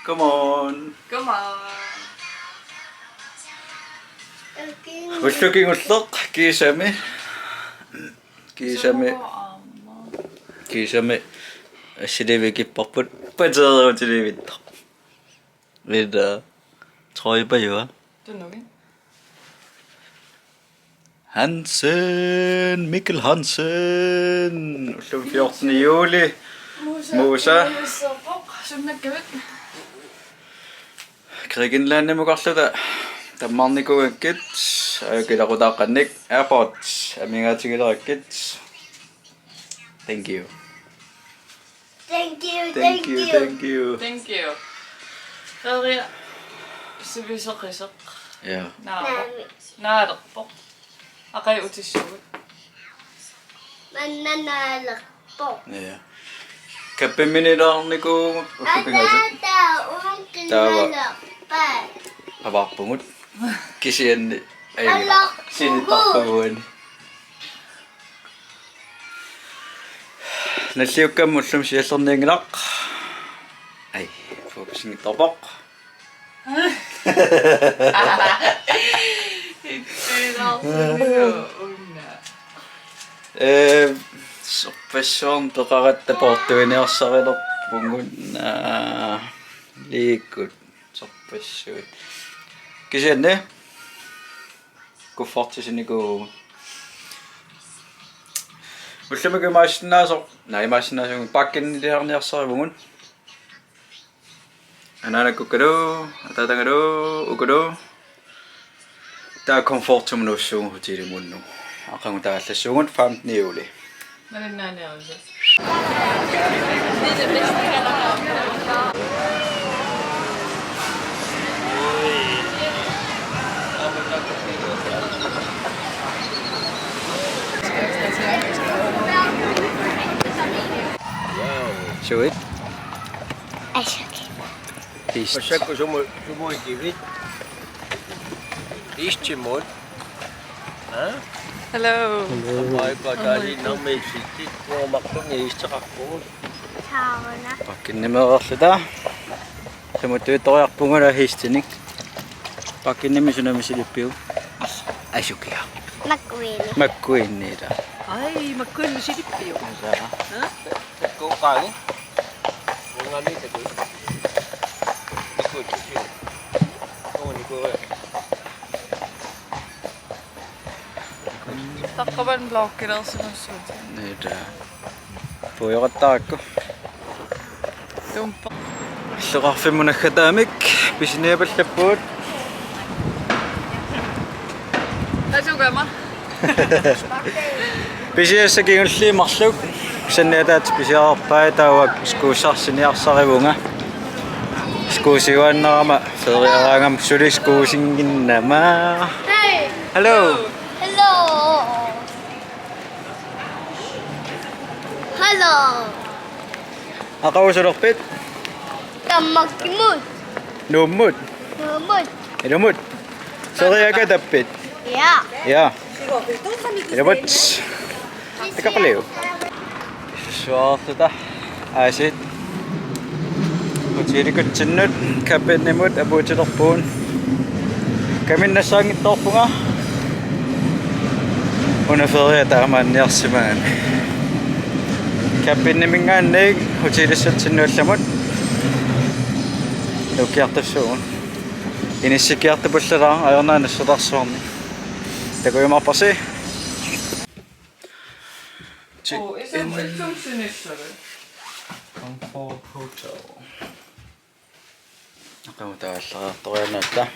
Come on. Come on. Uslugin ullaq kiisami. Kiisami assilivigipparput pateeriutilivittar. Vida trøjbajua. Hansen, Mikkel Hansen. Ullum 14. juli. Musa. Kriginlanne muqarluta. Tammarnikuakkit. Ayukilaqutaaqannik airport. Amingaatigilerakit. Thank you. Thank you. Thank you. Thank you. Thank you. Ferie. Sivisoqqiseq. Yeah. Naalerpoq. Aqay utissugut. Mannanaalerpoq. Yeah. Kappiminilaarniku ullupingaasat. Avarpungut. Kisianni ayuga. Sinittarpuguani. Nalliukkammu ullum siallerniingilaq. Ai, fokusingittorpoq. Sorpassuarn peqarattaportuiniarsarilerpungun liikkut sorpassuut. Kisianni kuffartisinniku ullamaku maassinnaasor naimaassinnaasugun pakkinniarniarsaripungun ananakukkalu atatangalu ukulu taa komfortumnuussugun hutilimunnu aqangu taallassugun 15. juli. Suut. Aasaq. Aasaq sumuikivit. Istimol. Hello. Maipatali nammeisitti kuomakkunni isteqarpugut. Sauna. Pakkinnimeererluta. Samuttuittoriarpungula hiistinik. Pakkinnimisuna misilippiu. Asukia. Makkuini. Makkuinniita. Ai, makkuini misilippiu. Takkuqaangi. Ngami takku. Ikkusseqqikkuma. Onikure. Taqqaban blokkilersinersuut. Niita. Puyoqattarakku. Tumpa. Alluqarfimmunaggataamik pisiniapallappuut. Asugama. Pisiassakingulliimarluk sanniataat pisiarpai taawak skuussarsiниarсаривунга skuusiuannerama feriernermi suli skuusinginnama. Hello. Hello. Hello. Aqausulerpit Tammakkimut. nuummut Numut. ilumut feriernermi Ja. ja ilumut tikaqaliu suartuta aasit utilikuttinnut kapinnimut apuutilerpuun kaminnasaangittorpunga una feriataamaanniarsimaan kapinnimingaanniik utilissatsinnuallamut nukiartassuun inissikiartapullalaa ayornaanassutarsuarni takuimarpasi. Oh, is it Ikkukkusuleriataarakku? Comfort Hotel. Aqamutaallaraartoriannatta.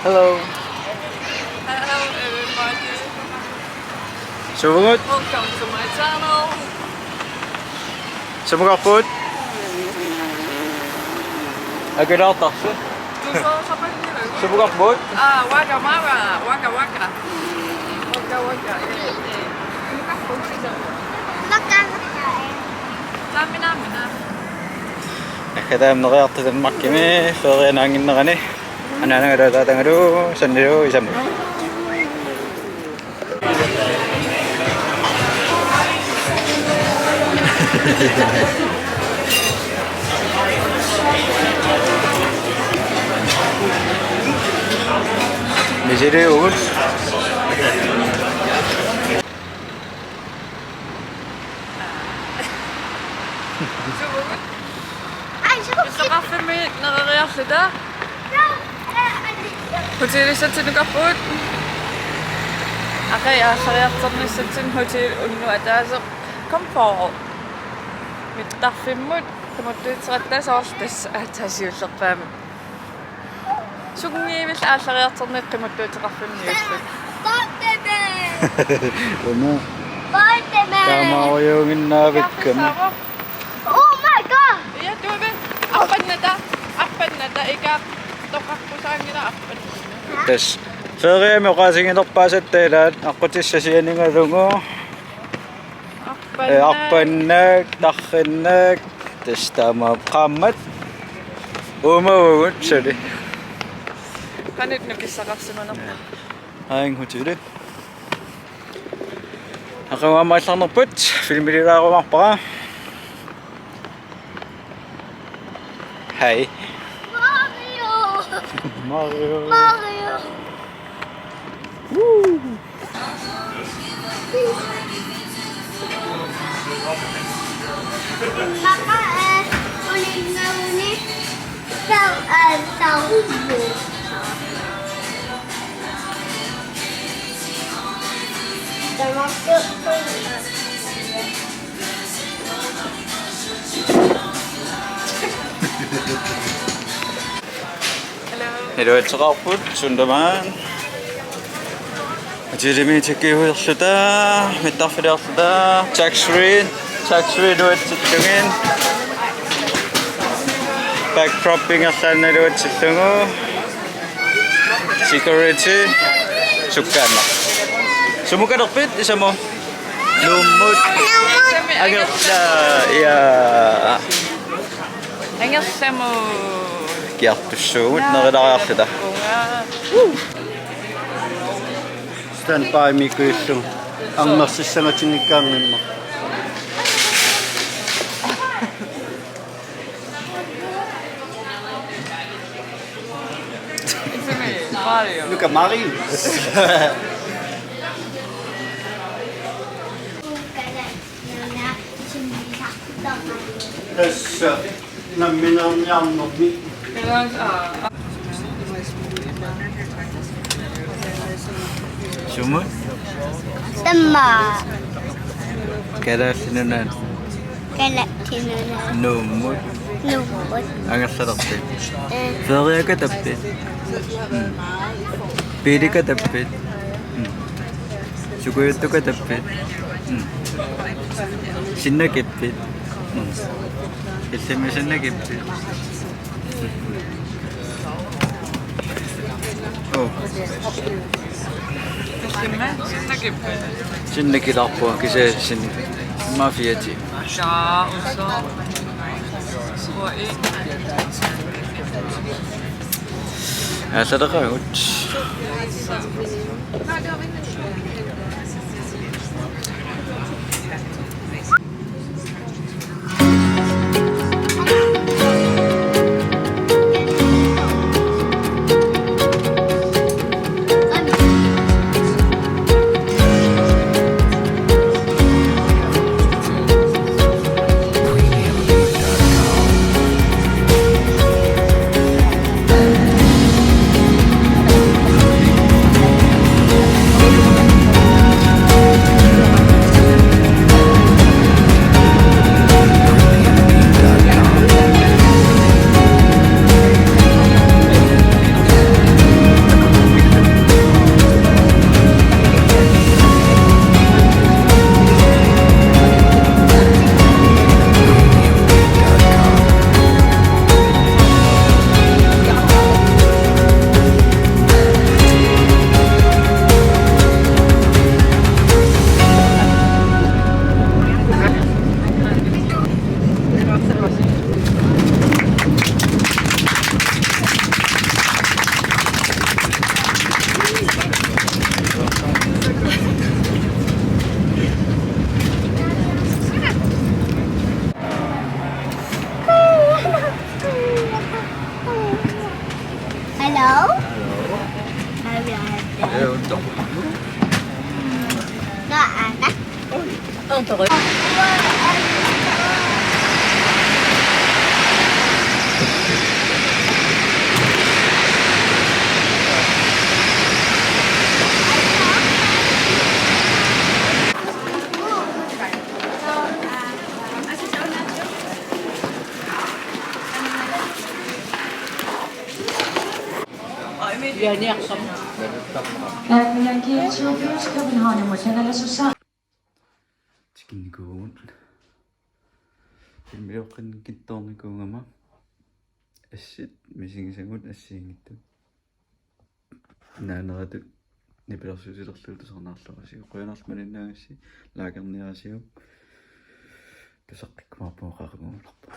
Hello. Hello everybody. Sumungot. Welcome to my channel. Sumuqarpuut. Agilaartarsu. Tuso sapannillugu. Sumuqarpuut. Waka waka. Waka waka. Waka waka. Waka. kadaam naqaartutan makkimi feriernermi anaanagalataatangalu sannilu isamu misilioraanikka Isaqarfimi nereriarluta. Hutilisatsinnikappugut. Aqai aassariartornissatsin hutil unnu ataaseq komfort. Mittarfimmut qimuttuitseqattaasoortas aataasiullerpaami. Sugniivil aassariartorniq qimuttuitseqarfimniullut. Uma Spider-Man. taamaoriunginnaavikkami Oh my god. Iya tuume appannata ika toqarpusaangila appannata. tas feriernermi oqaasingilerpaasattaalaat aqqutissasianingalungu arpannaak tarrinnaak tas taama qaammat umavugut sali Qanit nukissaqarsimanerpa. aing hutilit aqamaamaallarnerput filmilioqqaarpugut Hei Mario. Mario Mario. Maka uling-uli tahu. Termasuk Neriuppungaarput sundamaan Jilimi tikkihuerluta mittarfiliarluta tax-free nuatsillungin backdropping erlaannaluatsillungu security sukkaanna sumukalerpit isamu nummut agerla ya Angersamu. kiartussugut nerilariarluta Stand by mikkuillu angmersissangatinnikkaangimma Isimi Mario. Luka Mari tässä namminarniarnermi sumut Tema. kalaallinunaat Galaktinuna. nummut Nummut. angersalerpit feriaka tappit piilika tappit sukuyuttuka tappit sinnakippit issimi sinnakippit oh Isimi sinnakippä. sinnakilarpua kisaasinni mafiati Ja uso. Suoi. asalaqagut 응, 더 거의. 치킨구운 filmilioqqaarpugut assit misingsangut assiingittu naaneratut nipilersusilerluut tusarnaarluasigu quyanarlumaninnaangassi laakerniarasigu ikkusseqqikkuma Qaquguunerpoq.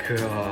그